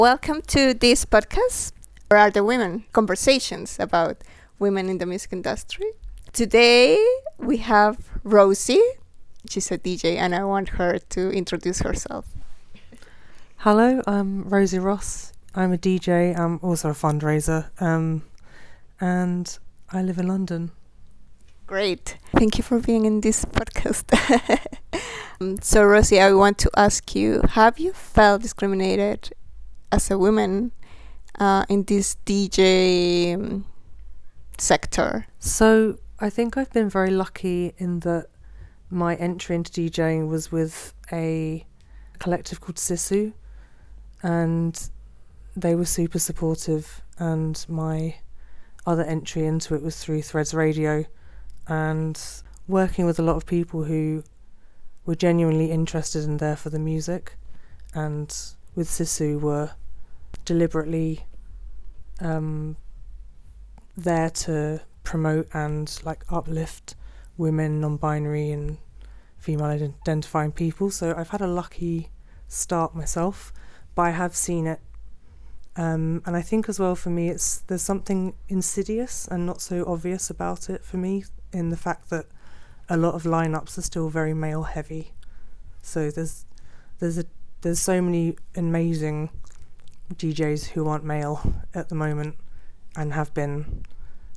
Welcome to this podcast. Where are the women? Conversations about women in the music industry. Today we have Rosy. She's a DJ and I want her to introduce herself. Hello, I'm Rosy Ross. I'm a DJ. I'm also a fundraiser. And I live in London. Great. Thank you for being in this podcast. So Rosy, I want to ask you, have you felt discriminated as a woman in this DJ sector? So I think I've been very lucky in that my entry into DJing was with a collective called Sisu, and they were super supportive, and my other entry into it was through Threads Radio, and working with a lot of people who were genuinely interested and there for the music, and with Sisu were deliberately there to promote and uplift women, non-binary and female identifying people. So I've had a lucky start myself, but I have seen it, and I think as well for me there's something insidious and not so obvious about it for me, in the fact that a lot of lineups are still very male heavy. So there's so many amazing DJs who aren't male at the moment and have been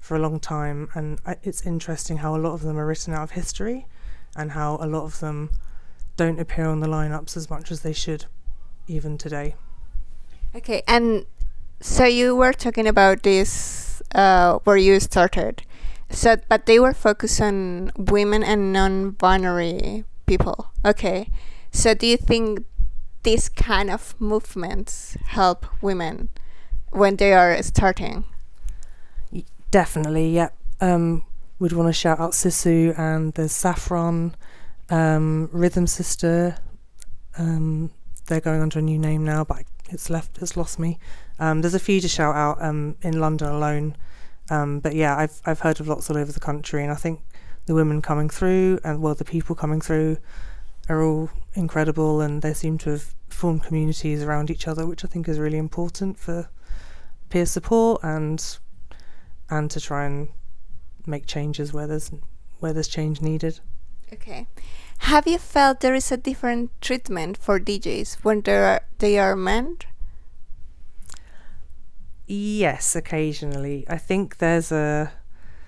for a long time, and it's interesting how a lot of them are written out of history and how a lot of them don't appear on the lineups as much as they should even today. Okay, and so you were talking about this where you started. So, but they were focused on women and non-binary people. Okay, so do you think these kind of movements help women when they are starting? Definitely, yeah. We'd want to shout out Sisu, and there's Saffron, Rhythm Sister. They're going under a new name now, but it's lost me. There's a few to shout out in London alone. But yeah, I've heard of lots all over the country, and I think the women coming through and the people coming through are all incredible, and they seem to have formed communities around each other, which I think is really important for peer support and to try and make changes where there's change needed. Okay. Have you felt there is a different treatment for DJs when they are men? Yes, occasionally. I think there's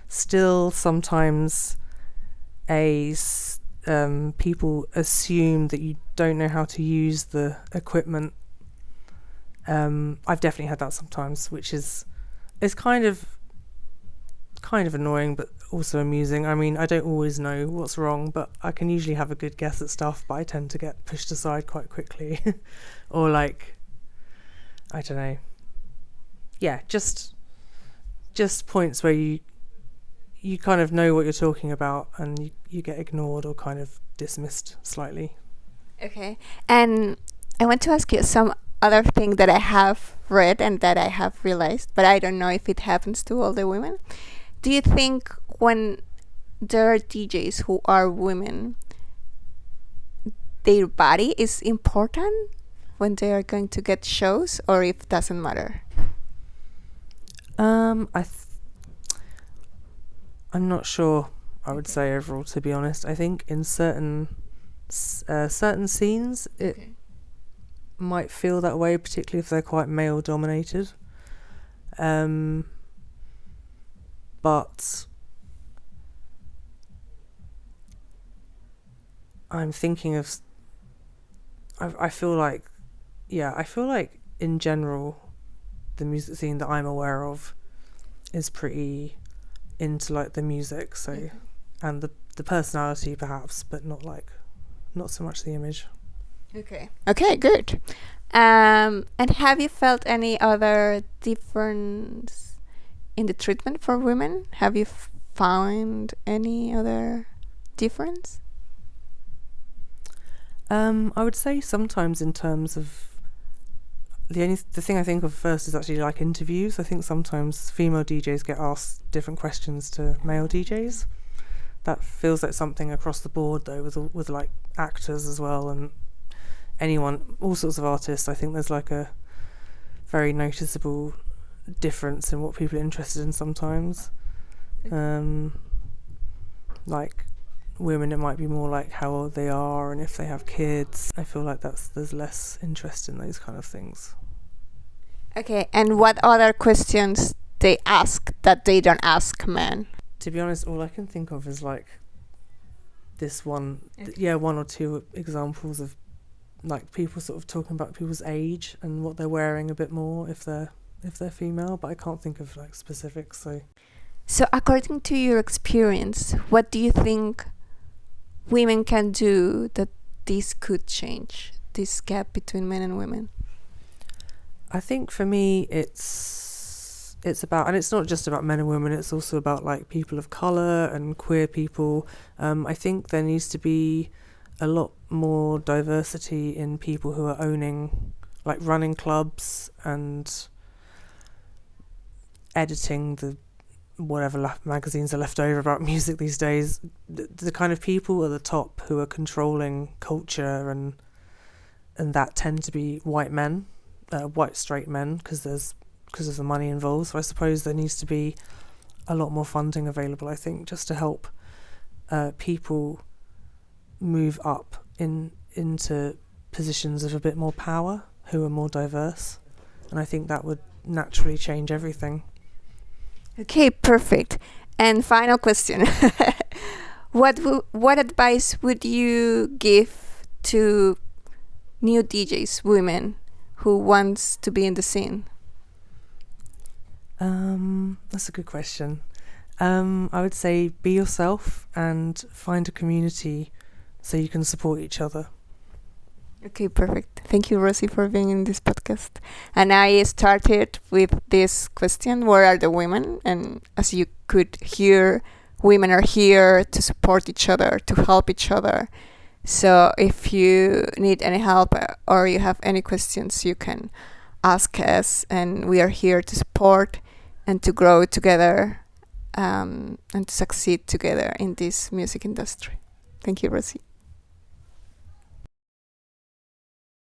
still sometimes people assume that you don't know how to use the equipment. I've definitely had that sometimes, which is kind of annoying, but also amusing. I mean, I don't always know what's wrong, but I can usually have a good guess at stuff, but I tend to get pushed aside quite quickly. Or I don't know. Yeah, just points where you kind of know what you're talking about, and you get ignored or kind of dismissed slightly. Okay. And I want to ask you some other thing that I have read and that I have realized, but I don't know if it happens to all the women. Do you think when there are DJs who are women, their body is important when they are going to get shows, or if it doesn't matter? I'm not sure. I would say overall, to be honest, I think in certain scenes it might feel that way, particularly if they're quite male dominated. But I'm thinking of. I feel like in general, the music scene that I'm aware of is pretty into the music, so and the personality perhaps, but not so much the image. Okay, good. And have you felt any other difference in the treatment for women? Have you found any other difference? I would say sometimes in terms of the thing I think of first is actually interviews. I think sometimes female DJs get asked different questions to male DJs. That feels like something across the board though, with actors as well, and anyone, all sorts of artists. I think there's very noticeable difference in what people are interested in sometimes. Like women, it might be more like how old they are and if they have kids. I feel like there's less interest in those kind of things. Okay, and what other questions they ask that they don't ask men? To be honest, all I can think of is like this one, one or two examples of like people sort of talking about people's age and what they're wearing a bit more if they're female, but I can't think of like specifics. So according to your experience, what do you think women can do that this could change, this gap between men and women? I think for me it's about, and it's not just about men and women, it's also about like people of colour and queer people. I think there needs to be a lot more diversity in people who are owning, like running clubs and editing the whatever magazines are left over about music these days. The kind of people at the top who are controlling culture and that tend to be white men, white straight men, because of the money involved. So I suppose there needs to be a lot more funding available, I think, just to help people move up into positions of a bit more power who are more diverse, and I think that would naturally change everything. Okay, perfect. And final question. What advice would you give to new DJs, women, who wants to be in the scene? That's a good question. I would say be yourself and find a community so you can support each other. Okay, perfect. Thank you, Rosy, for being in this podcast. And I started with this question, where are the women? And as you could hear, women are here to support each other, to help each other. So if you need any help or you have any questions, you can ask us, and we are here to support and to grow together and to succeed together in this music industry. Thank you, Rosy.